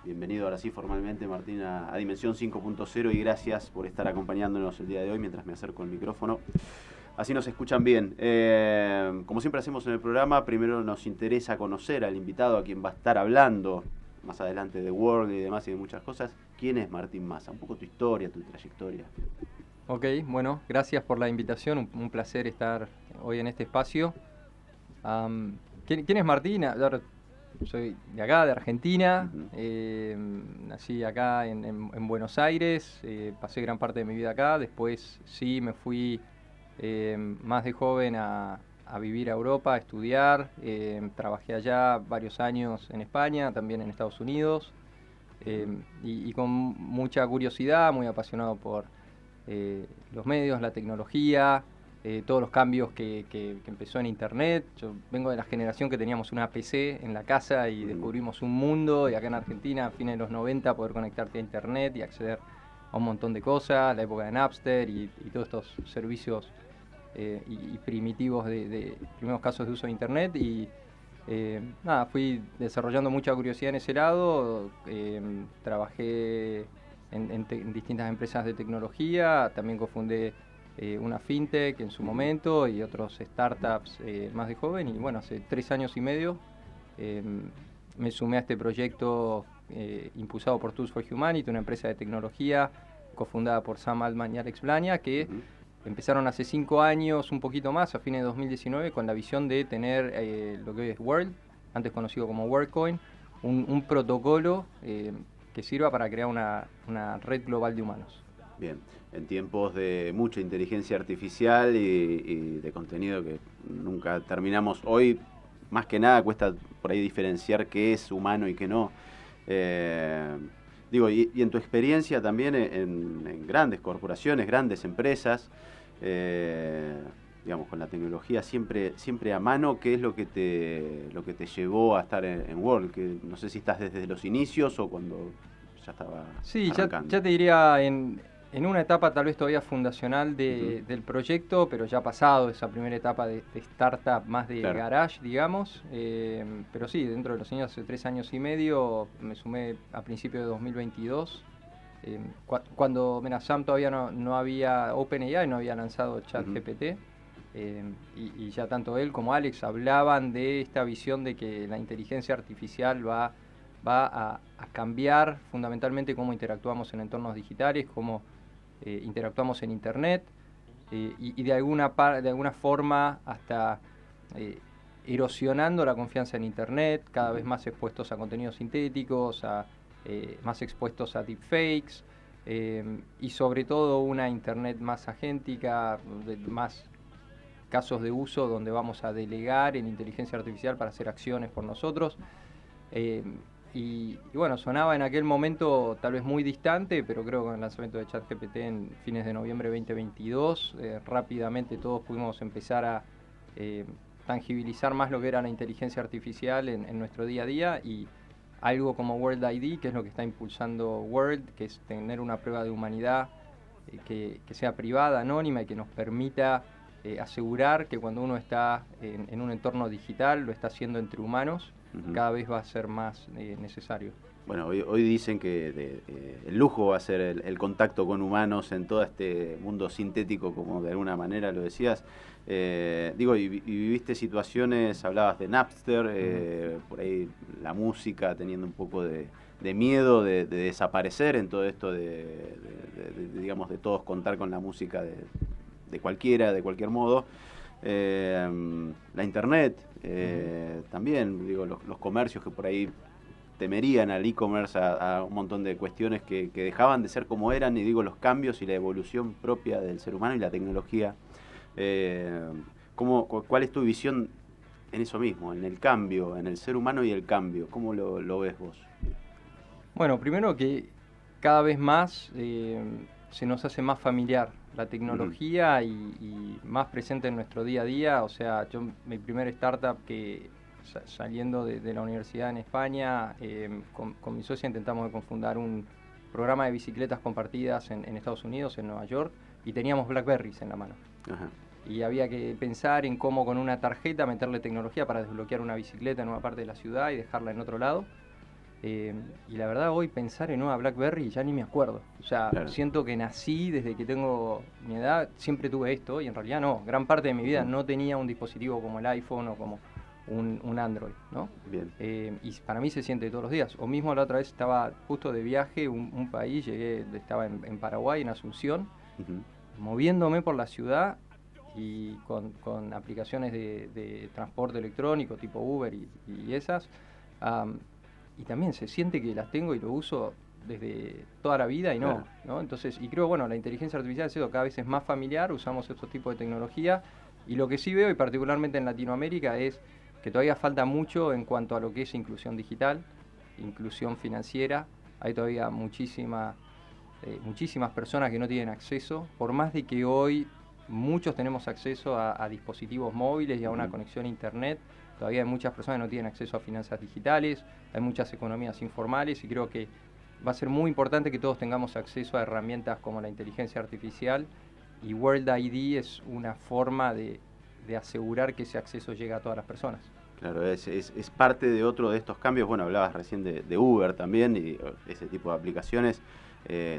Bienvenido ahora sí formalmente, Martín, a Dimensión 5.0 y gracias por estar acompañándonos el día de hoy mientras me acerco al micrófono. Así nos escuchan bien. Como siempre hacemos en el programa, primero nos interesa conocer al invitado, a quien va a estar hablando más adelante de World y demás y de muchas cosas. ¿Quién es Martín Massa? Un poco tu historia, tu trayectoria. Ok, bueno, gracias por la invitación, un placer estar hoy en este espacio. ¿Quién es Martín? Soy de acá, de Argentina, nací acá en Buenos Aires, pasé gran parte de mi vida acá, después sí me fui más de joven a vivir a Europa, a estudiar, trabajé allá varios años en España, también en Estados Unidos, y con mucha curiosidad, muy apasionado por los medios, la tecnología, todos los cambios que empezó en Internet. Yo vengo de la generación que teníamos una PC en la casa y descubrimos un mundo, y acá en Argentina, a fines de los 90, poder conectarte a Internet y acceder a un montón de cosas, la época de Napster y todos estos servicios y primitivos de primeros casos de uso de Internet. Y nada, fui desarrollando mucha curiosidad en ese lado, trabajé en distintas empresas de tecnología, también cofundé una fintech en su momento y otros startups más de joven, y bueno, hace 3 años y medio eh, me sumé a este proyecto impulsado por Tools for Humanity, una empresa de tecnología cofundada por Sam Altman y Alex Blania, que empezaron hace 5 años, un poquito más, a fines de 2019, con la visión de tener lo que hoy es World, antes conocido como WorldCoin, un protocolo que sirva para crear una red global de humanos. Bien, en tiempos de mucha inteligencia artificial y de contenido que nunca terminamos hoy, más que nada cuesta por ahí diferenciar qué es humano y qué no. Eh, y en tu experiencia también en grandes corporaciones, grandes empresas, eh, digamos, con la tecnología siempre a mano, ¿qué es lo que te llevó a estar en World? Que no sé si estás desde los inicios o cuando ya estaba Sí, arrancando. ya te diría en una etapa tal vez todavía fundacional del proyecto, pero ya pasado esa primera etapa de startup más de Claro. garage, digamos. Pero sí, dentro de los años, hace 3 años y medio, me sumé a principios de 2022. Cuando Sam todavía no había OpenAI, no había lanzado ChatGPT. Y ya tanto él como Alex hablaban de esta visión de que la inteligencia artificial va a cambiar fundamentalmente cómo interactuamos en entornos digitales, cómo interactuamos en Internet, y de alguna forma hasta erosionando la confianza en Internet, cada vez más expuestos a contenidos sintéticos, más expuestos a deepfakes, y sobre todo una Internet más agéntica, más casos de uso donde vamos a delegar en inteligencia artificial para hacer acciones por nosotros. Eh, y bueno, sonaba en aquel momento tal vez muy distante, pero creo que con el lanzamiento de ChatGPT en fines de noviembre de 2022, rápidamente todos pudimos empezar a eh, tangibilizar más lo que era la inteligencia artificial en nuestro día a día, y algo como World ID, que es lo que está impulsando World, que es tener una prueba de humanidad que sea privada, anónima, y que nos permita asegurar que cuando uno está en un entorno digital lo está haciendo entre humanos, cada vez va a ser más necesario. Bueno, hoy dicen que el lujo va a ser el contacto con humanos en todo este mundo sintético, como de alguna manera lo decías. Y viviste situaciones, hablabas de Napster, por ahí la música teniendo un poco de miedo de desaparecer en todo esto digamos, de todos contar con la música de cualquiera, de cualquier modo. La internet, también, los comercios que por ahí temerían al e-commerce a un montón de cuestiones que dejaban de ser como eran, y los cambios y la evolución propia del ser humano y la tecnología. ¿Cuál es tu visión en eso mismo, en el cambio, en el ser humano y el cambio? ¿Cómo lo ves vos? Bueno, primero que cada vez más se nos hace más familiar la tecnología y más presente en nuestro día a día. O sea, mi primer startup que saliendo de la universidad en España, con mi socia intentamos confundar un programa de bicicletas compartidas en Estados Unidos, en Nueva York, y teníamos Blackberries en la mano. Ajá. Y había que pensar en cómo con una tarjeta meterle tecnología para desbloquear una bicicleta en una parte de la ciudad y dejarla en otro lado. Y la verdad hoy pensar en una BlackBerry ya ni me acuerdo. O sea, Claro. siento que nací desde que tengo mi edad, siempre tuve esto y en realidad no. Gran parte de mi vida no tenía un dispositivo como el iPhone o como un Android, ¿no? Bien. Y para mí se siente todos los días. O mismo la otra vez estaba justo de viaje, un país, estaba en Paraguay, en Asunción, moviéndome por la ciudad y con aplicaciones de transporte electrónico tipo Uber y esas. Y también se siente que las tengo y lo uso desde toda la vida y Claro. ¿no? Entonces, y creo, bueno, la inteligencia artificial es eso, cada vez es más familiar, usamos estos tipos de tecnología, y lo que sí veo, y particularmente en Latinoamérica, es que todavía falta mucho en cuanto a lo que es inclusión digital, inclusión financiera. Hay todavía muchísimas personas que no tienen acceso, por más de que hoy muchos tenemos acceso a dispositivos móviles y a una conexión a internet. Todavía hay muchas personas que no tienen acceso a finanzas digitales, hay muchas economías informales y creo que va a ser muy importante que todos tengamos acceso a herramientas como la inteligencia artificial, y World ID es una forma de asegurar que ese acceso llegue a todas las personas. Claro, es parte de otro de estos cambios. Bueno, hablabas recién de Uber también y ese tipo de aplicaciones.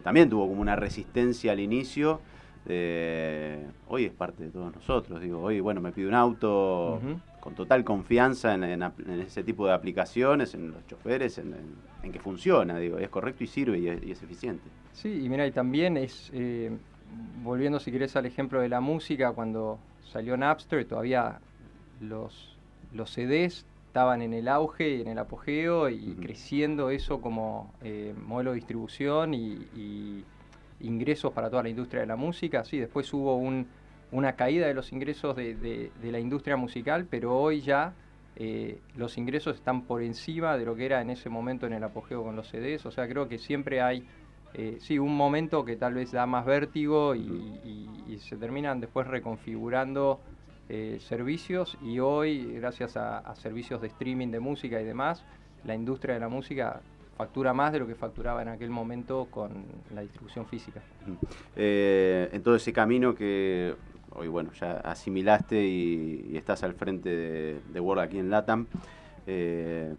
También tuvo como una resistencia al inicio. Hoy es parte de todos nosotros. Digo, hoy, bueno, me pido un auto con total confianza en ese tipo de aplicaciones, en los choferes, en que funciona, digo, es correcto y sirve y es eficiente. Sí, y mira, y también es, volviendo si querés al ejemplo de la música, cuando salió Napster, todavía los CDs estaban en el auge y en el apogeo y creciendo eso como modelo de distribución y ingresos para toda la industria de la música. Sí, después hubo una caída de los ingresos de la industria musical, pero hoy ya los ingresos están por encima de lo que era en ese momento en el apogeo con los CDs. O sea, creo que siempre hay sí, un momento que tal vez da más vértigo y se terminan después reconfigurando servicios, y hoy, gracias a servicios de streaming de música y demás, la industria de la música factura más de lo que facturaba en aquel momento con la distribución física. En todo ese camino que hoy, bueno, ya asimilaste y estás al frente de World aquí en LATAM, ¿qué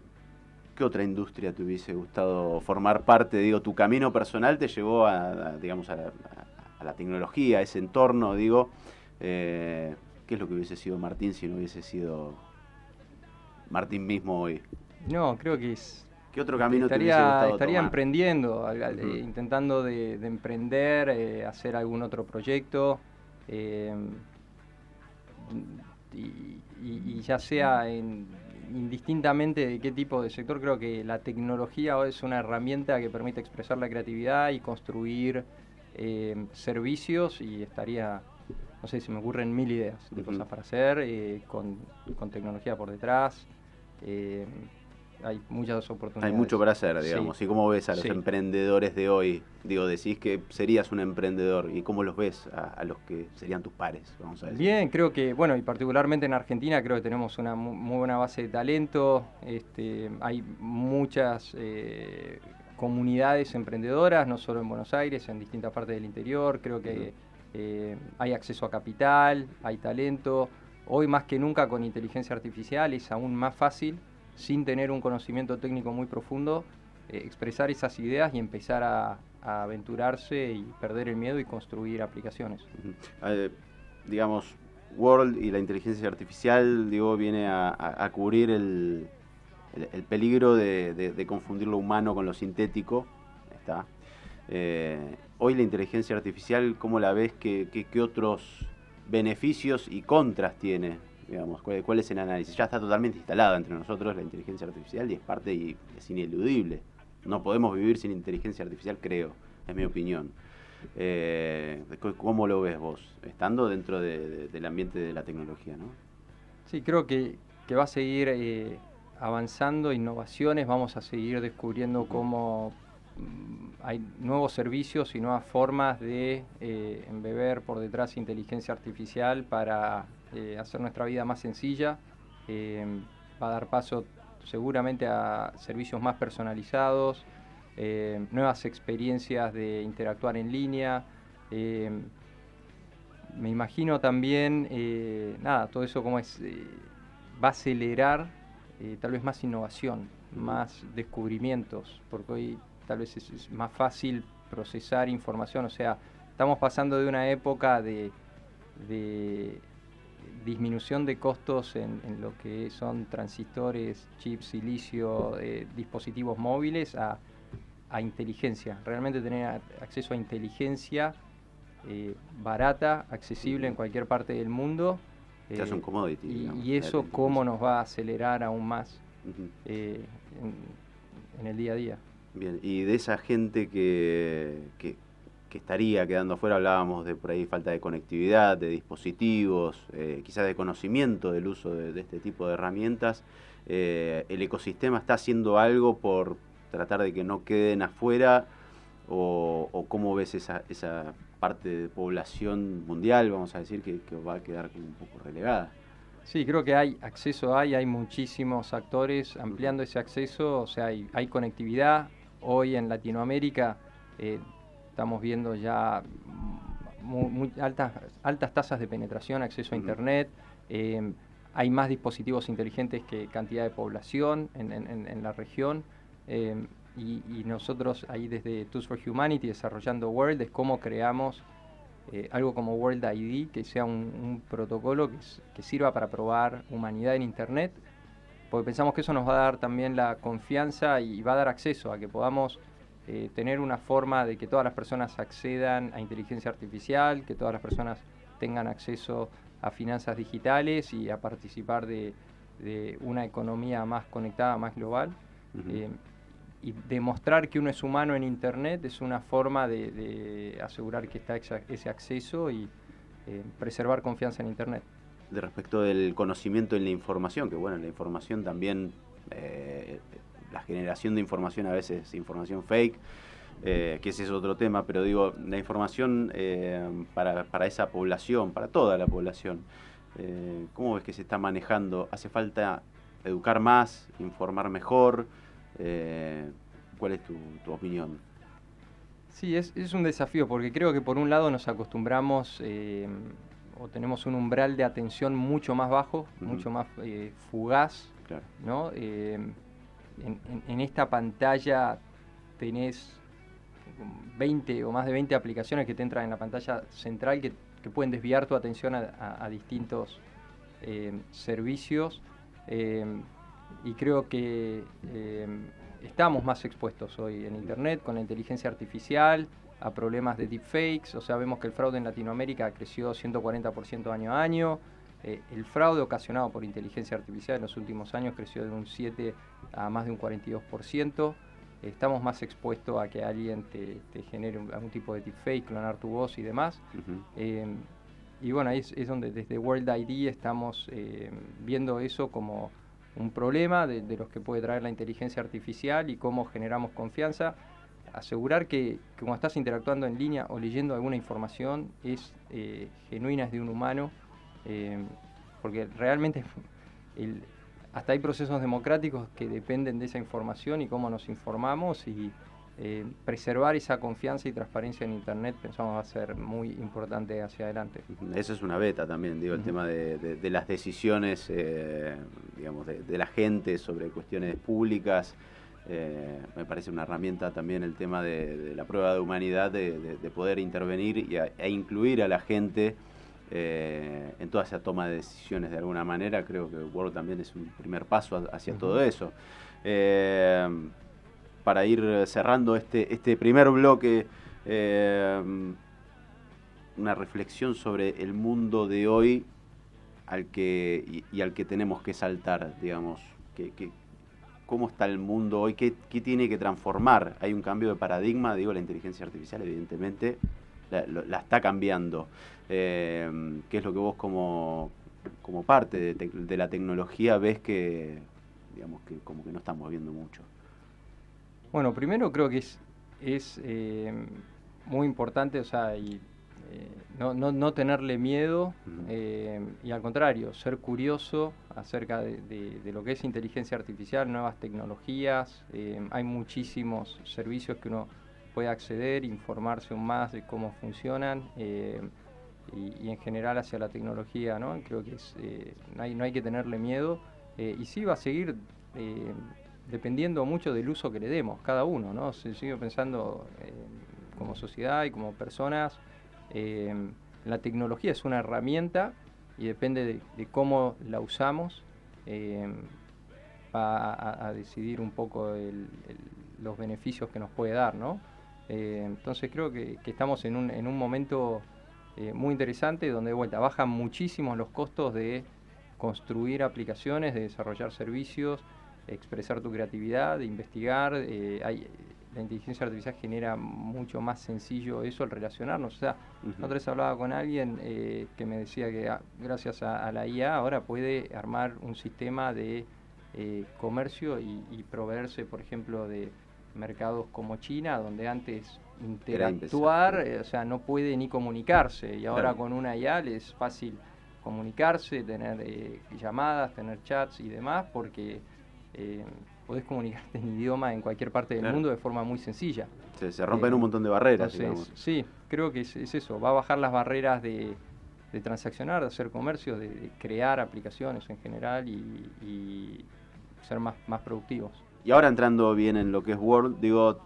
otra industria te hubiese gustado formar parte? Digo, tu camino personal te llevó digamos, a la tecnología, a ese entorno, digo. ¿Qué es lo que hubiese sido Martín si no hubiese sido Martín mismo hoy? No, creo que es... ¿Qué otro camino te hubiese gustado estaría tomar? emprendiendo, intentando de emprender, hacer algún otro proyecto, y ya sea indistintamente de qué tipo de sector. Creo que la tecnología es una herramienta que permite expresar la creatividad y construir servicios, y estaría, no sé, se me ocurren mil ideas de cosas para hacer, con tecnología por detrás. Hay muchas oportunidades. Hay mucho para hacer, digamos. Sí. ¿Y cómo ves a los Sí. emprendedores de hoy? Digo, decís que serías un emprendedor. ¿Y cómo los ves a los que serían tus pares, vamos a decir? Bien, creo que, bueno, y particularmente en Argentina, creo que tenemos una muy buena base de talento. Hay muchas comunidades emprendedoras, no solo en Buenos Aires, en distintas partes del interior. Creo que hay acceso a capital, hay talento. Hoy más que nunca con inteligencia artificial es aún más fácil, sin tener un conocimiento técnico muy profundo, expresar esas ideas y empezar a aventurarse y perder el miedo y construir aplicaciones. Digamos, World y la inteligencia artificial, digo, viene a cubrir el peligro de confundir lo humano con lo sintético. Está. Hoy la inteligencia artificial, ¿cómo la ves? ¿Qué otros beneficios y contras tiene? Digamos, ¿cuál es el análisis? Ya está totalmente instalada entre nosotros la inteligencia artificial y es parte y es ineludible. No podemos vivir sin inteligencia artificial, creo, es mi opinión. ¿Cómo lo ves vos, estando dentro del ambiente de la tecnología, ¿no? Sí, creo que va a seguir avanzando innovaciones, vamos a seguir descubriendo cómo hay nuevos servicios y nuevas formas de embeber por detrás inteligencia artificial para hacer nuestra vida más sencilla. Va a dar paso seguramente a servicios más personalizados, nuevas experiencias de interactuar en línea. Me imagino también, todo eso como va a acelerar tal vez más innovación. más descubrimientos, porque hoy tal vez es más fácil procesar información. O sea, estamos pasando de una época de disminución de costos en lo que son transistores, chips, silicio, dispositivos móviles, a inteligencia. Realmente tener acceso a inteligencia barata, accesible en cualquier parte del mundo. Ya es un commodity, digamos, Y eso cómo nos va a acelerar aún más en el día a día. Bien, y de esa gente que estaría quedando afuera, hablábamos de por ahí falta de conectividad, de dispositivos, quizás de conocimiento del uso de este tipo de herramientas. ¿El ecosistema está haciendo algo por tratar de que no queden afuera? ¿O cómo ves esa parte de población mundial, vamos a decir, que va a quedar como un poco relegada? Sí, creo que hay acceso, hay muchísimos actores ampliando ese acceso, o sea, hay conectividad. Hoy en Latinoamérica estamos viendo ya muy altas tasas de penetración, acceso a Internet. Hay más dispositivos inteligentes que cantidad de población en la región. Y nosotros ahí desde Tools for Humanity, desarrollando World, es cómo creamos algo como World ID, que sea un protocolo que sirva para probar humanidad en Internet, porque pensamos que eso nos va a dar también la confianza y va a dar acceso a que podamos tener una forma de que todas las personas accedan a inteligencia artificial, que todas las personas tengan acceso a finanzas digitales y a participar de una economía más conectada, más global. Y demostrar que uno es humano en Internet es una forma de asegurar que está ese acceso y preservar confianza en Internet. De respecto del conocimiento en la información, que bueno, la información también, la generación de información a veces es información fake, que ese es otro tema, pero digo, la información para esa población, para toda la población, ¿cómo ves que se está manejando? ¿Hace falta educar más, informar mejor? ¿Cuál es tu opinión? Sí, es un desafío porque creo que por un lado nos acostumbramos o tenemos un umbral de atención mucho más bajo, mucho más fugaz, claro, ¿no? En esta pantalla tenés 20 o más de 20 aplicaciones que te entran en la pantalla central que pueden desviar tu atención a distintos servicios. Y creo que estamos más expuestos hoy en Internet con la inteligencia artificial a problemas de deepfakes. O sea, vemos que el fraude en Latinoamérica creció 140% año a año. El fraude ocasionado por inteligencia artificial en los últimos años creció de un 7 a más de un 42%. Estamos más expuestos a que alguien te genere algún tipo de deepfake, clonar tu voz y demás. Y bueno, ahí es donde desde World ID estamos viendo eso como un problema de los que puede traer la inteligencia artificial y cómo generamos confianza. Asegurar que cuando estás interactuando en línea o leyendo alguna información es genuina, es de un humano, porque realmente hasta hay procesos democráticos que dependen de esa información y cómo nos informamos, y preservar esa confianza y transparencia en Internet pensamos va a ser muy importante hacia adelante. Eso es una beta también, digo, el tema de las decisiones, digamos, de la gente sobre cuestiones públicas. Me parece una herramienta también el tema de la prueba de humanidad, de poder intervenir e incluir a la gente en toda esa toma de decisiones de alguna manera. Creo que Word también es un primer paso hacia todo eso. Para ir cerrando este primer bloque, una reflexión sobre el mundo de hoy al que tenemos que saltar, digamos. ¿Cómo está el mundo hoy? ¿Qué tiene que transformar? Hay un cambio de paradigma, digo, la inteligencia artificial evidentemente la está cambiando. ¿Qué es lo que vos como parte de la tecnología ves que, digamos, que como que no estamos viendo mucho? Bueno, primero creo que es muy importante, o sea, no tenerle miedo, y al contrario, ser curioso acerca de lo que es inteligencia artificial, nuevas tecnologías. Hay muchísimos servicios que uno puede acceder, informarse aún más de cómo funcionan, y en general hacia la tecnología, ¿no? Creo que no hay que tenerle miedo, y sí va a seguir dependiendo mucho del uso que le demos cada uno, ¿no? Sigo pensando como sociedad y como personas, la tecnología es una herramienta y depende de cómo la usamos, va a decidir un poco los beneficios que nos puede dar, ¿no? Entonces creo que estamos en un momento muy interesante, donde de vuelta bajan muchísimo los costos de construir aplicaciones, de desarrollar servicios, expresar tu creatividad, de investigar. La inteligencia artificial genera mucho más sencillo eso, el relacionarnos. O sea, otra vez hablaba con alguien que me decía que gracias a la IA ahora puede armar un sistema de comercio y proveerse, por ejemplo, de mercados como China, donde antes interactuar, o sea, no puede ni comunicarse, y ahora con una IA le es fácil comunicarse, tener llamadas, tener chats y demás, porque podés comunicarte en idioma en cualquier parte del mundo de forma muy sencilla. Se rompen un montón de barreras, entonces, digamos. Sí, creo que es eso, va a bajar las barreras de transaccionar, de hacer comercio, de crear aplicaciones en general y ser más productivos. Y ahora entrando bien en lo que es Word, digo,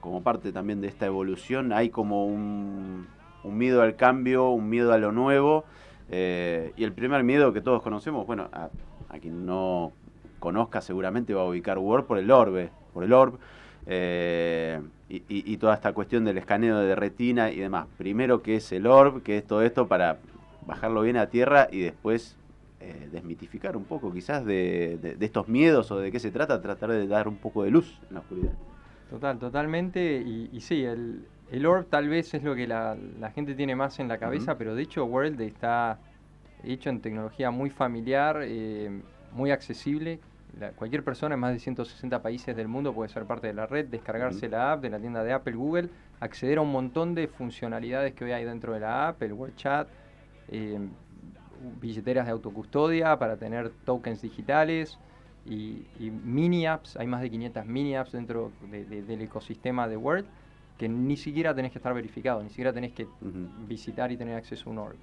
como parte también de esta evolución, hay como un miedo al cambio, un miedo a lo nuevo, y el primer miedo que todos conocemos, bueno, a quien no conozca seguramente va a ubicar Word por el orbe, y toda esta cuestión del escaneo de retina y demás. Primero, ¿qué es el orb? ¿Qué es todo esto? Para bajarlo bien a tierra y después desmitificar un poco quizás de estos miedos o de qué se trata, tratar de dar un poco de luz en la oscuridad. Totalmente, y sí, el orb tal vez es lo que la gente tiene más en la cabeza, pero de hecho World está hecho en tecnología muy familiar, muy accesible. Cualquier persona en más de 160 países del mundo puede ser parte de la red, descargarse la app de la tienda de Apple, Google, acceder a un montón de funcionalidades que hoy hay dentro de la app, el Word Chat, billeteras de autocustodia para tener tokens digitales y mini apps. Hay más de 500 mini apps dentro del ecosistema de Word, que ni siquiera tenés que estar verificado, ni siquiera tenés que visitar y tener acceso a un orb.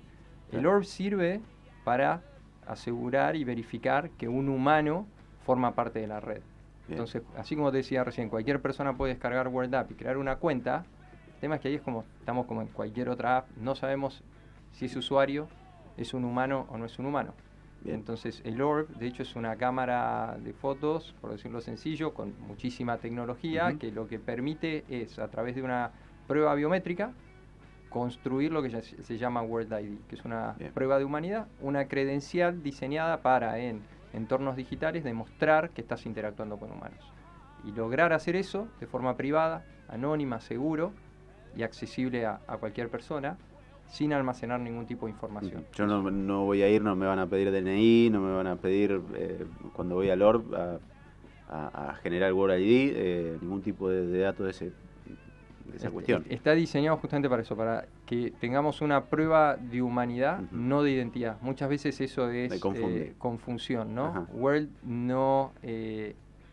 El orb sirve para asegurar y verificar que un humano forma parte de la red. Entonces, así como te decía recién, cualquier persona puede descargar Word App y crear una cuenta. El tema es que ahí estamos como en cualquier otra app, no sabemos si ese usuario es un humano o no es un humano. Entonces el orb, de hecho, es una cámara de fotos, por decirlo sencillo, con muchísima tecnología, que lo que permite es, a través de una prueba biométrica, construir lo que se llama World ID, que es una prueba de humanidad, una credencial diseñada para, en entornos digitales, demostrar que estás interactuando con humanos. Y lograr hacer eso de forma privada, anónima, seguro y accesible a cualquier persona, sin almacenar ningún tipo de información. Yo no voy a ir, no me van a pedir DNI, no me van a pedir, cuando voy al ORB a generar World ID, ningún tipo de dato de esa cuestión. Está diseñado justamente para eso, para que tengamos una prueba de humanidad, no de identidad. Muchas veces eso es confusión, ¿no? World no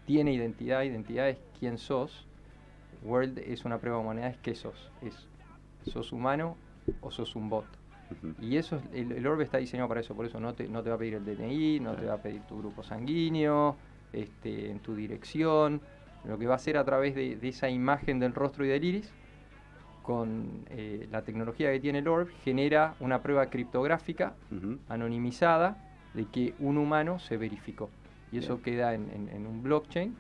tiene identidad es quién sos. World es una prueba de humanidad, es qué sos. ¿Sos humano o sos un bot? Y eso, el orbe está diseñado para eso, por eso no te va a pedir el DNI, no te va a pedir tu grupo sanguíneo, en tu dirección. Lo que va a hacer a través de esa imagen del rostro y del iris, con la tecnología que tiene el orb, genera una prueba criptográfica anonimizada de que un humano se verificó. Y eso queda en un blockchain,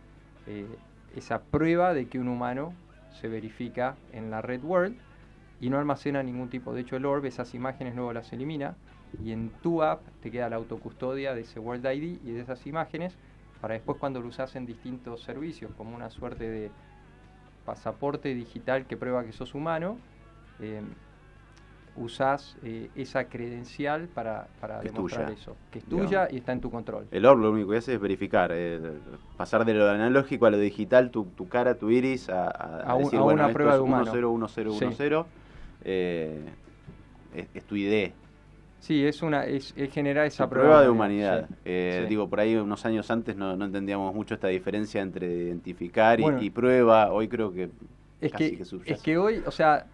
esa prueba de que un humano se verifica en la red World, y no almacena ningún tipo. De hecho, el orb, esas imágenes luego las elimina, y en tu app te queda la autocustodia de ese World ID y de esas imágenes, para después, cuando lo usas en distintos servicios, como una suerte de pasaporte digital que prueba que sos humano, usás esa credencial para demostrar eso, que es tuya y está en tu control. El orb lo único que hace es verificar, pasar de lo analógico a lo digital, tu cara, tu iris, a decir, bueno, una prueba de humano. 101010, es tu ID. Sí, es generar esa prueba de humanidad. Digo, por ahí unos años antes no entendíamos mucho esta diferencia entre identificar y prueba. Hoy creo que es que hoy, o sea,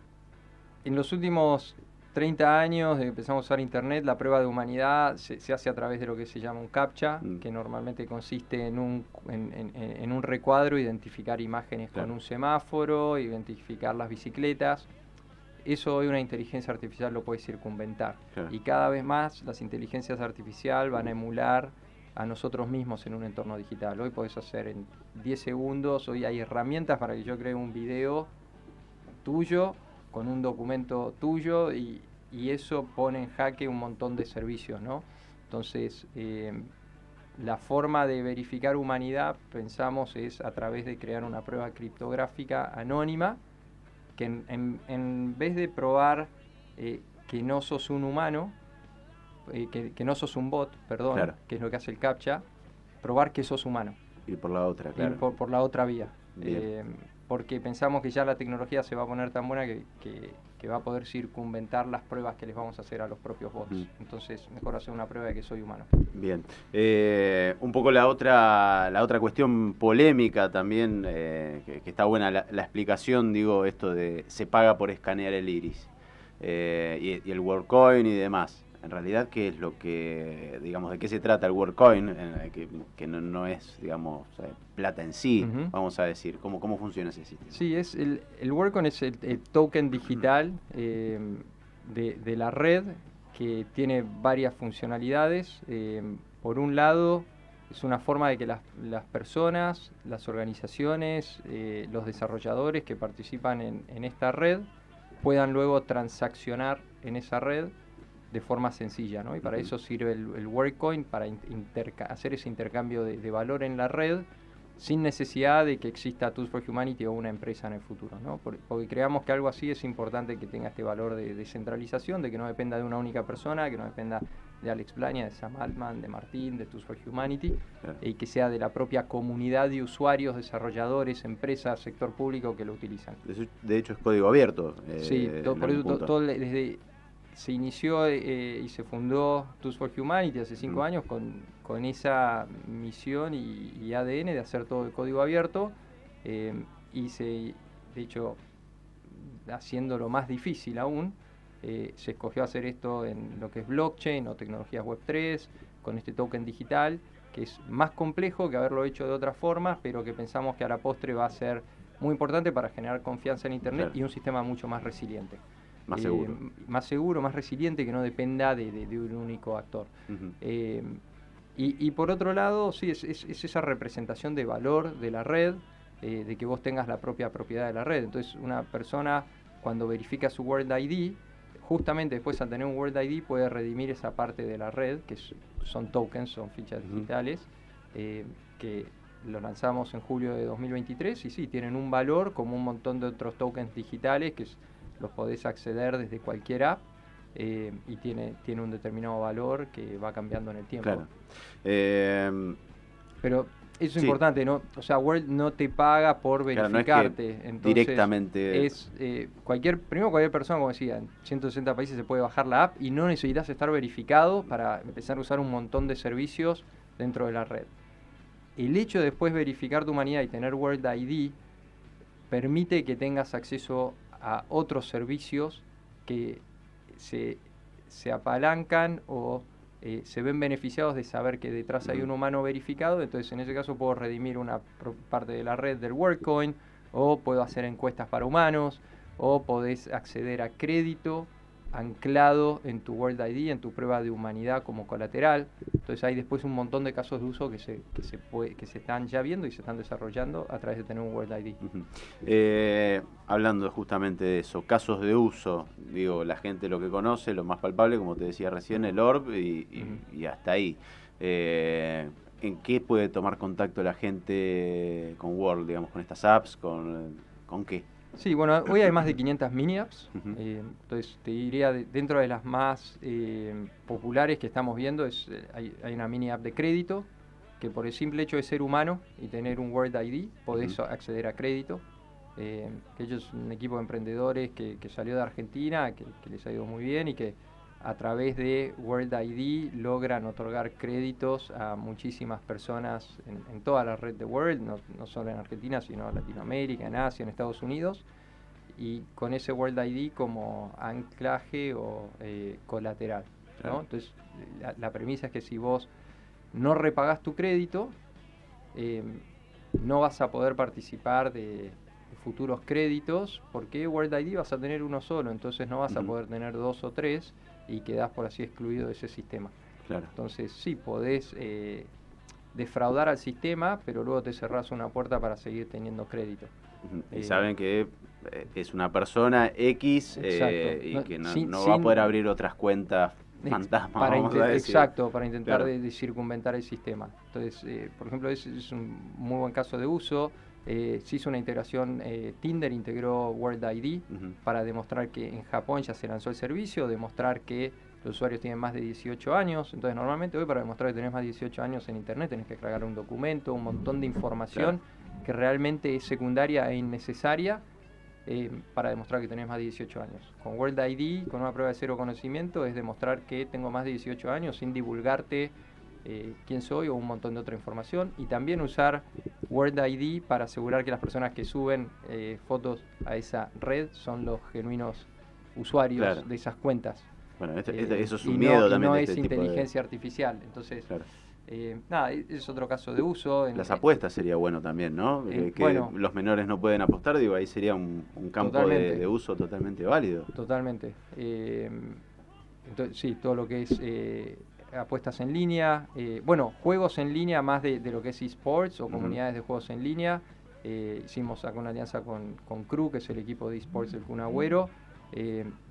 en los últimos 30 años de que empezamos a usar Internet, la prueba de humanidad se hace a través de lo que se llama un CAPTCHA, que normalmente consiste en un recuadro, identificar imágenes con un semáforo, identificar las bicicletas. Eso hoy una inteligencia artificial lo puede circunventar. Y cada vez más las inteligencias artificiales van a emular a nosotros mismos en un entorno digital. Hoy podés hacer en 10 segundos, hoy hay herramientas para que yo cree un video tuyo con un documento tuyo y eso pone en jaque un montón de servicios, ¿no? Entonces, la forma de verificar humanidad, pensamos, es a través de crear una prueba criptográfica anónima que en vez de probar que no sos un humano, que no sos un bot, perdón, que es lo que hace el CAPTCHA, probar que sos humano. Ir por la otra, claro. Ir por la otra vía. Porque pensamos que ya la tecnología se va a poner tan buena que va a poder circunventar las pruebas que les vamos a hacer a los propios bots. Entonces, mejor hacer una prueba de que soy humano. Bien. Un poco la otra cuestión polémica también, que está buena la explicación, digo, esto de se paga por escanear el iris, y el WorldCoin y demás. En realidad, ¿qué es lo que, digamos, de qué se trata el WorldCoin? Que no es, digamos, plata en sí, vamos a decir. ¿Cómo funciona ese sistema? Sí, el WorldCoin es el token digital de la red, que tiene varias funcionalidades. Por un lado, es una forma de que las personas, las organizaciones, los desarrolladores que participan en esta red puedan luego transaccionar en esa red de forma sencilla, ¿no? Y para eso sirve el WorldCoin, para hacer ese intercambio de valor en la red sin necesidad de que exista Tools for Humanity o una empresa en el futuro, ¿no? Porque creamos que algo así es importante que tenga este valor de descentralización, de que no dependa de una única persona, que no dependa de Alex Blania, de Sam Altman, de Martín, de Tools for Humanity, y que sea de la propia comunidad de usuarios, desarrolladores, empresas, sector público que lo utilizan. De hecho es código abierto. Sí, por eso desde se inició y se fundó Tools for Humanity hace 5 años con esa misión y ADN de hacer todo el código abierto, y de hecho, haciéndolo más difícil aún, se escogió hacer esto en lo que es blockchain o tecnologías Web3, con este token digital, que es más complejo que haberlo hecho de otra forma, pero que pensamos que a la postre va a ser muy importante para generar confianza en Internet y un sistema mucho más resiliente. Más seguro. Más seguro, más resiliente, que no dependa de un único actor. Y por otro lado, sí, es esa representación de valor de la red, de que vos tengas la propia propiedad de la red. Entonces, una persona, cuando verifica su World ID, justamente después, al tener un World ID, puede redimir esa parte de la red, que son tokens, son fichas digitales, que lo lanzamos en julio de 2023, y sí, tienen un valor como un montón de otros tokens digitales que los podés acceder desde cualquier app, y tiene un determinado valor que va cambiando en el tiempo. Claro. Pero eso es importante, ¿no? O sea, World no te paga por verificarte. Claro, no es que entonces, directamente. Primero cualquier persona, como decía, en 160 países se puede bajar la app y no necesitas estar verificado para empezar a usar un montón de servicios dentro de la red. El hecho de después verificar tu humanidad y tener World ID permite que tengas acceso a otros servicios que se apalancan o se ven beneficiados de saber que detrás hay un humano verificado. Entonces, en ese caso puedo redimir una parte de la red del WorldCoin, o puedo hacer encuestas para humanos, o podés acceder a crédito anclado en tu World ID, en tu prueba de humanidad como colateral. Entonces hay después un montón de casos de uso que se están ya viendo y se están desarrollando a través de tener un World ID. Hablando justamente de eso, casos de uso, digo, la gente lo que conoce, lo más palpable, como te decía recién, el orb y hasta ahí. ¿En qué puede tomar contacto la gente con World, digamos, con estas apps, con qué? Sí, bueno, hoy hay más de 500 mini apps, entonces te diría, dentro de las más populares que estamos viendo, hay una mini app de crédito, que por el simple hecho de ser humano y tener un World ID, podés acceder a crédito, que ellos son un equipo de emprendedores que salió de Argentina, que les ha ido muy bien, y que a través de World ID logran otorgar créditos a muchísimas personas en toda la red de World, no solo en Argentina, sino en Latinoamérica, en Asia, en Estados Unidos. y con ese World ID como anclaje o colateral, ¿no? Claro. Entonces, la premisa es que si vos no repagás tu crédito, no vas a poder participar de futuros créditos, porque World ID vas a tener uno solo, entonces no vas a poder tener 2 o 3 y quedás por así excluido de ese sistema. Claro. Entonces sí, podés defraudar al sistema, pero luego te cerrás una puerta para seguir teniendo crédito. Y saben que es una persona X y que no va a poder abrir otras cuentas fantasmas, vamos a decir. Exacto, para intentar Claro. de circunventar el sistema. Entonces, por ejemplo, es un muy buen caso de uso. Se hizo una integración, Tinder integró World ID para demostrar que en Japón ya se lanzó el servicio, demostrar que los usuarios tienen más de 18 años. Entonces, normalmente hoy para demostrar que tenés más de 18 años en Internet tenés que cargar un documento, un montón de información que realmente es secundaria e innecesaria para demostrar que tenés más de 18 años. Con World ID, con una prueba de cero conocimiento, es demostrar que tengo más de 18 años sin divulgarte quién soy o un montón de otra información, y también usar World ID para asegurar que las personas que suben fotos a esa red son los genuinos usuarios de esas cuentas. Bueno, eso es un miedo también. No de es este inteligencia artificial. Entonces, nada, es otro caso de uso. Las apuestas sería bueno también, ¿no? Que bueno, los menores no pueden apostar, digo, ahí sería un campo de uso totalmente válido. Totalmente. Entonces, sí, todo lo que es apuestas en línea, bueno, juegos en línea más de lo que es eSports o comunidades de juegos en línea. Hicimos acá una alianza con Crew, que es el equipo de eSports del Kun Agüero,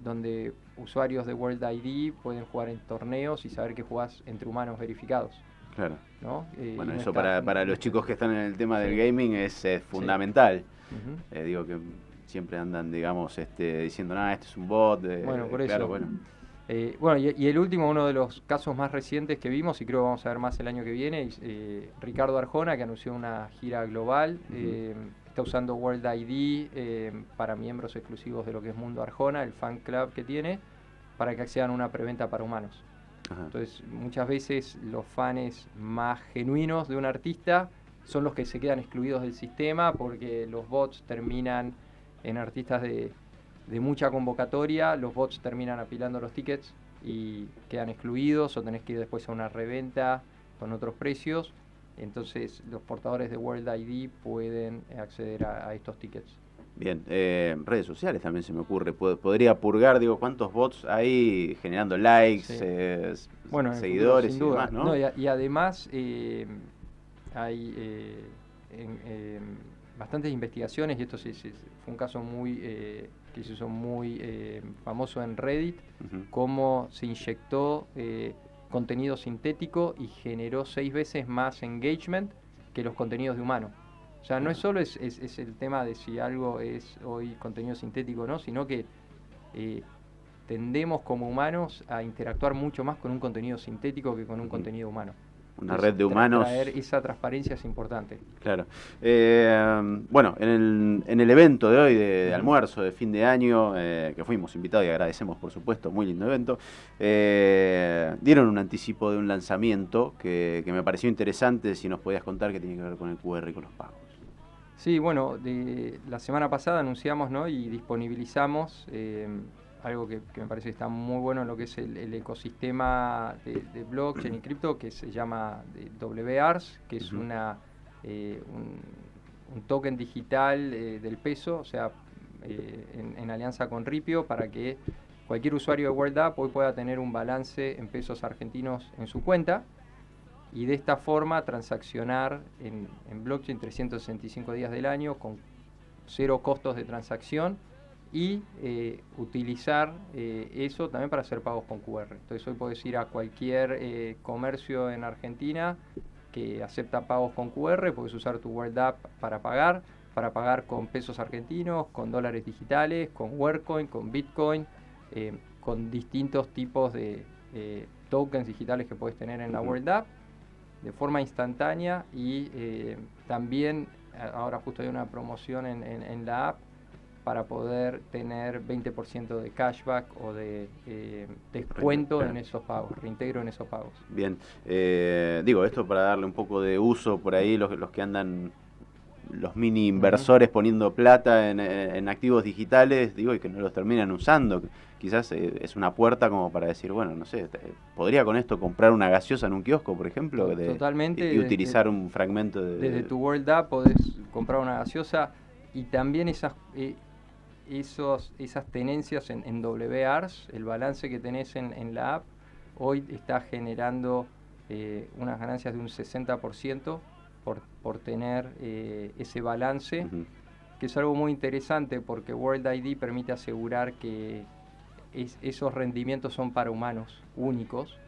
donde usuarios de World ID pueden jugar en torneos y saber que jugás entre humanos verificados. Claro. ¿No? Bueno, eso para los chicos que están en el tema del gaming es fundamental. Digo que siempre andan, digamos, diciendo, este es un bot. Bueno, por claro, eso. Bueno, y el último, uno de los casos más recientes que vimos, y creo que vamos a ver más el año que viene, es Ricardo Arjona, que anunció una gira global. Está usando World ID para miembros exclusivos de lo que es Mundo Arjona, el fan club que tiene, para que accedan a una preventa para humanos. Entonces, muchas veces los fans más genuinos de un artista son los que se quedan excluidos del sistema, porque los bots terminan en artistas de mucha convocatoria, los bots terminan apilando los tickets y quedan excluidos, o tenés que ir después a una reventa con otros precios. Entonces los portadores de World ID pueden acceder a estos tickets. Bien, redes sociales también se me ocurre. Podría purgar, digo, cuántos bots hay generando likes, seguidores y demás, ¿no? Y además hay bastantes investigaciones, y esto fue un caso que se hizo muy famoso en Reddit, cómo se inyectó contenido sintético y generó 6 veces más engagement que los contenidos de humano. O sea, no es solo es el tema de si algo es hoy contenido sintético o no, sino que tendemos como humanos a interactuar mucho más con un contenido sintético que con un contenido humano. Una red de humanos. Traer esa transparencia es importante. Claro. Bueno, en el evento de hoy, de almuerzo, de fin de año, que fuimos invitados y agradecemos, por supuesto, muy lindo evento, dieron un anticipo de un lanzamiento que me pareció interesante, si nos podías contar, qué tiene que ver con el QR y con los pagos. Sí, bueno, la semana pasada anunciamos, ¿no?, y disponibilizamos algo que me parece que está muy bueno en lo que es el ecosistema de blockchain y cripto, que se llama WARS, que es un token digital del peso, o sea, en alianza con Ripio, para que cualquier usuario de World App hoy pueda tener un balance en pesos argentinos en su cuenta, y de esta forma transaccionar en blockchain 365 días del año con 0 costos de transacción, y utilizar eso también para hacer pagos con QR. Entonces hoy podés ir a cualquier comercio en Argentina que acepta pagos con QR, podés usar tu World App para pagar con pesos argentinos, con dólares digitales, con WorldCoin, con Bitcoin, con distintos tipos de tokens digitales que podés tener en la World App de forma instantánea. Y también ahora justo hay una promoción en la app para poder tener 20% de cashback o de descuento en esos pagos, reintegro en esos pagos. Bien, digo esto para darle un poco de uso por ahí, los que andan los mini inversores poniendo plata en activos digitales, digo, y que no los terminan usando. Quizás es una puerta como para decir, bueno, no sé, ¿podría con esto comprar una gaseosa en un kiosco, por ejemplo? Totalmente. Y utilizar un fragmento de... Desde tu World App podés comprar una gaseosa, y también esas tenencias en WARS, el balance que tenés en la app, hoy está generando unas ganancias de un 60% por tener ese balance, que es algo muy interesante porque World ID permite asegurar que esos rendimientos son para humanos únicos,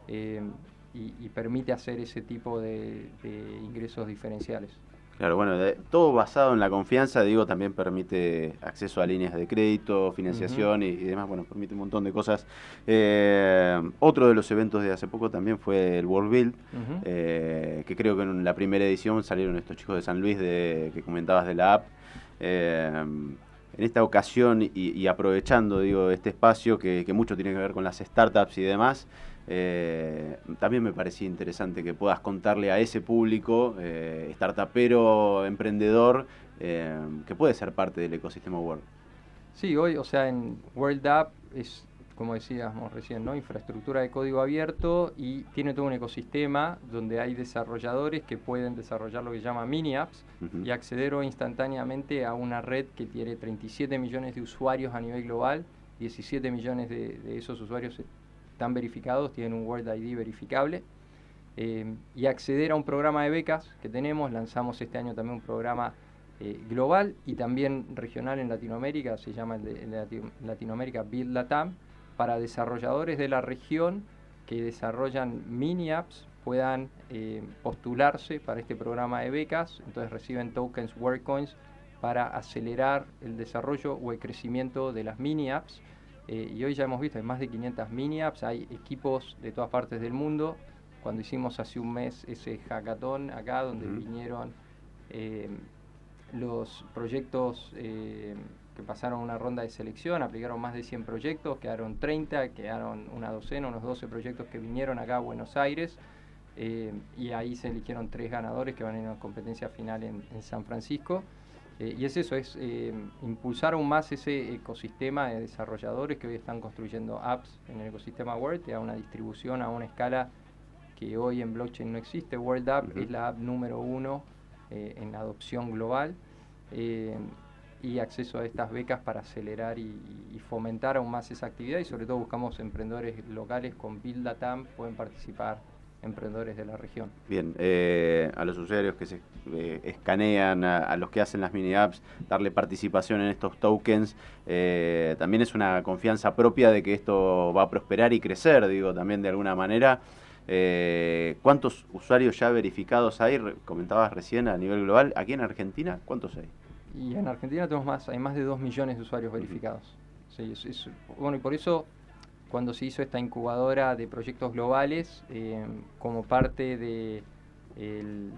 y permite hacer ese tipo de ingresos diferenciales. Claro, bueno, todo basado en la confianza, digo, también permite acceso a líneas de crédito, financiación y demás, bueno, permite un montón de cosas. Otro de los eventos de hace poco también fue el World Build, que creo que en la primera edición salieron estos chicos de San Luis que comentabas de la app. En esta ocasión y aprovechando, digo, este espacio que mucho tiene que ver con las startups y demás, también me parecía interesante que puedas contarle a ese público startupero, emprendedor, que puede ser parte del ecosistema World. Sí, hoy, o sea, en World App es, como decíamos recién, ¿no? Infraestructura de código abierto, y tiene todo un ecosistema donde hay desarrolladores que pueden desarrollar lo que se llama mini apps y acceder hoy instantáneamente a una red que tiene 37 millones de usuarios a nivel global. 17 millones de esos usuarios están verificados, tienen un World ID verificable, y acceder a un programa de becas que tenemos. Lanzamos este año también un programa global y también regional en Latinoamérica, se llama Latinoamérica Build Latam, para desarrolladores de la región que desarrollan mini apps puedan postularse para este programa de becas. Entonces reciben tokens, WorldCoins, para acelerar el desarrollo o el crecimiento de las mini apps. Y hoy ya hemos visto, hay más de 500 mini apps, hay equipos de todas partes del mundo. Cuando hicimos hace un mes ese hackathon acá, donde vinieron los proyectos que pasaron una ronda de selección, aplicaron más de 100 proyectos, quedaron 30, quedaron una docena, unos 12 proyectos que vinieron acá a Buenos Aires, y ahí se eligieron 3 ganadores que van a ir a una competencia final en San Francisco. Y es eso, es impulsar aún más ese ecosistema de desarrolladores que hoy están construyendo apps en el ecosistema World, a una distribución, a una escala que hoy en blockchain no existe. World App es la app número 1 en adopción global, y acceso a estas becas para acelerar y fomentar aún más esa actividad, y sobre todo buscamos emprendedores locales. Con Build Latam pueden participar emprendedores de la región. Bien, a los usuarios que se escanean, a los que hacen las mini apps, darle participación en estos tokens, también es una confianza propia de que esto va a prosperar y crecer, digo, también de alguna manera. ¿Cuántos usuarios ya verificados hay? Comentabas recién a nivel global. Aquí en Argentina, ¿cuántos hay? Y en Argentina hay más de 2 millones de usuarios verificados. Sí, bueno, y por eso cuando se hizo esta incubadora de proyectos globales, como parte de el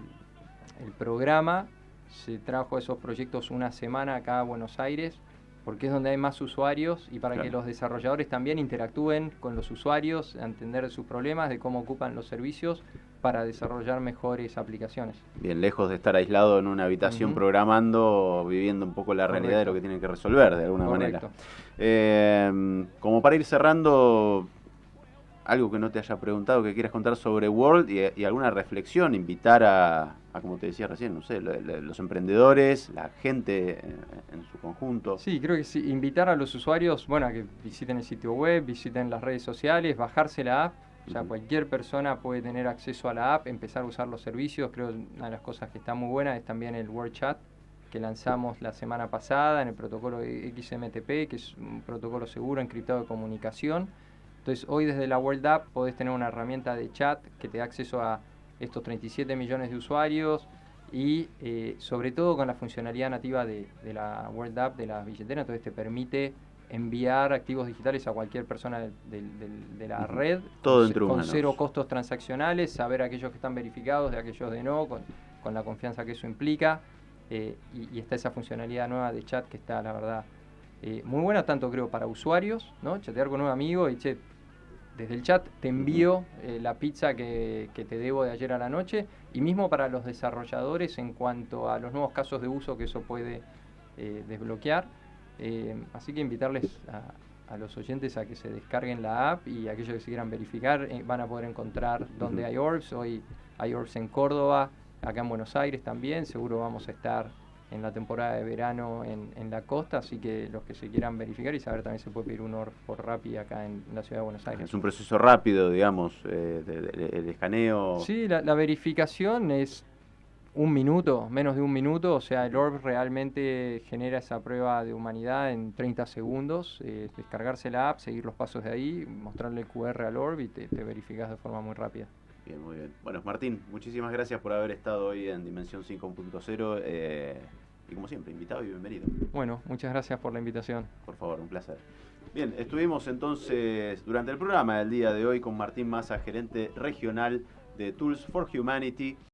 programa, se trajo esos proyectos una semana acá a Buenos Aires, porque es donde hay más usuarios, y para que los desarrolladores también interactúen con los usuarios, a entender sus problemas, de cómo ocupan los servicios, para desarrollar mejores aplicaciones. Bien, lejos de estar aislado en una habitación programando, viviendo un poco la realidad de lo que tienen que resolver, de alguna manera. Como para ir cerrando, algo que no te haya preguntado, que quieras contar sobre World y alguna reflexión, invitar a, como te decía recién, no sé, los emprendedores, la gente en su conjunto. Sí, creo que sí, invitar a los usuarios, bueno, a que visiten el sitio web, visiten las redes sociales, bajarse la app. O sea, cualquier persona puede tener acceso a la app, empezar a usar los servicios. Creo que una de las cosas que está muy buena es también el World Chat, que lanzamos la semana pasada en el protocolo XMTP, que es un protocolo seguro encriptado de comunicación. Entonces, hoy desde la World App podés tener una herramienta de chat que te da acceso a estos 37 millones de usuarios, y sobre todo con la funcionalidad nativa de la World App, de la billetera. Entonces te permite enviar activos digitales a cualquier persona de la red, todo con cero costos transaccionales, saber aquellos que están verificados de aquellos de no, con la confianza que eso implica, y está esa funcionalidad nueva de chat que está, la verdad, muy buena, tanto creo para usuarios, ¿no? Chatear con un amigo y desde el chat te envío la pizza que te debo de ayer a la noche, y mismo para los desarrolladores en cuanto a los nuevos casos de uso que eso puede desbloquear. Así que invitarles a los oyentes a que se descarguen la app, y aquellos que se quieran verificar van a poder encontrar dónde hay orbs. Hoy hay orbs en Córdoba, acá en Buenos Aires también, seguro vamos a estar en la temporada de verano en la costa, así que los que se quieran verificar y saber, también se puede pedir un orb por Rappi acá en la ciudad de Buenos Aires. Es un proceso rápido, digamos, el escaneo. Sí, la verificación es un minuto, menos de un minuto, o sea, el orb realmente genera esa prueba de humanidad en 30 segundos, descargarse la app, seguir los pasos de ahí, mostrarle el QR al orb y te verificas de forma muy rápida. Bien, muy bien. Bueno, Martín, muchísimas gracias por haber estado hoy en Dimensión 5.0 y como siempre, invitado y bienvenido. Bueno, muchas gracias por la invitación. Por favor, un placer. Bien, estuvimos entonces durante el programa del día de hoy con Martín Massa, gerente regional de Tools for Humanity.